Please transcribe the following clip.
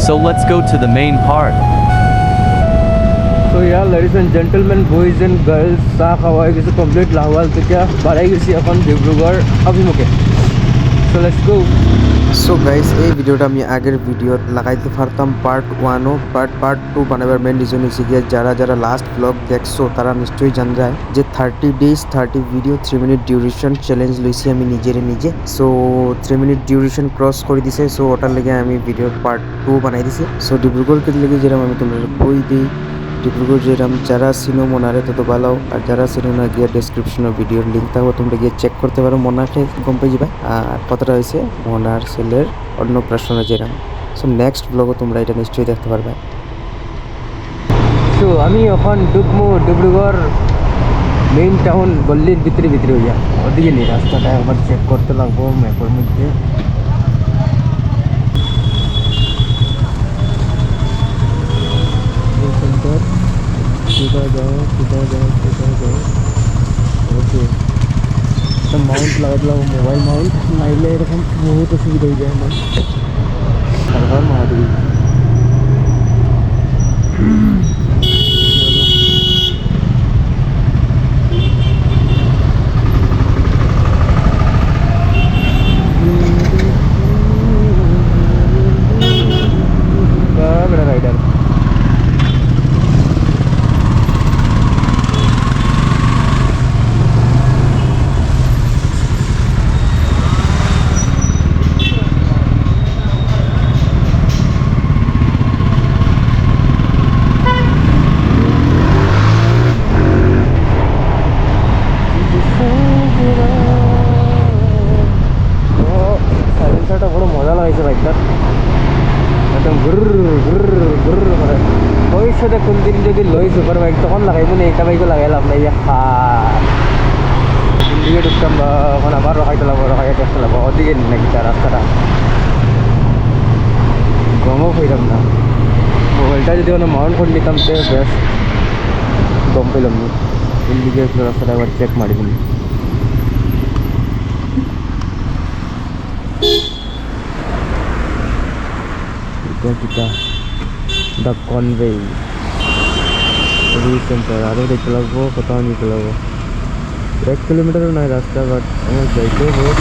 So let's go to the main part. So yeah, ladies and gentlemen, boys and girls, চাহ খাওয়া হয়ে গেছে complete Lahowal থেকে বাড়াই গেছি এখন ডিব্ৰুগড় অভিমুখে। So let's go. So guys এই ভিডিওটা আমি আগের ভিডিওত লাগাইতে পারতাম পার্ট 1 বাট পার্ট 2 বানাবার মেন রিজন হচ্ছে গিয়ে যারা লাস্ট ব্লগ দেখছো তারা নিশ্চয়ই জান যায় যে 30 days 30 video 3 minute duration challenge লইছি আমি নিজে। সো 3 মিনিট ডিউরেশন ক্রস করে দিছে। সো ওটার লেগে আমি ভিডিওর পার্ট 2 বানাই দিছি। সো ডিব্রুগড়কে লেগে যেরকম আমি তোমাদের কই দিই ডিব্রুগড় যেরকম যারা সিনো মনারে তত ভালো, আর যারা সিনো না গিয়ে ডেসক্রিপশনে ভিডিওর লিঙ্ক থাকবে, তোমরা গিয়ে চেক করতে পারো। মনাকে গম পেয়ে যাবে আর কতটা হয়েছে মনার ছেলের অন্নপ্রাশনে যেরকম। সো নেক্সট ব্লগও তোমরা এটা নিশ্চয়ই দেখতে পারবে। তো আমি এখন ঢুকমু ডিব্রুগড় মেইন টাউন গল্লির ভিতরে হইয়া ওদিকে নেই, রাস্তাটা একবার চেক করতে লাগবো ম্যাপের মধ্যে। ওকে মাউন্ট লাগাইলাম, মোবাইল মাউন্ট নাইলে এরকম বহুত অসুবিধা হয়ে যায় আমার। Server Mahadevi rider. সাইলেন্সারটা বড় মজা লাগাইছে বাইকটার, একদম ঘুর করে। ভবিষ্যতে কোন দিন যদি লই সুপার বাইক তখন লাগাইব না, এটা বাইকও লাগাই লাভ নাই। দিকে ঢুকতাম বা এখন আবার রখাইতে লাগবো, রখাইতে দেখতে লাগবো ওদিকে নাকি তার রাস্তাটা গমও পাইলাম না। মোবাইলটা যদি মানে মাউন্ট করে নিতাম সে বেস্ট, গম পাইলাম না। দিকে রাস্তাটা আবার চেক মারি দিন। দ্য কনভে সেন্টার আরও দেখতে লাগবো, কোথাও নিতে লাগবো। 1 কিলোমিটারও নয় রাস্তা, বাট আমার যাইতেও বহুত।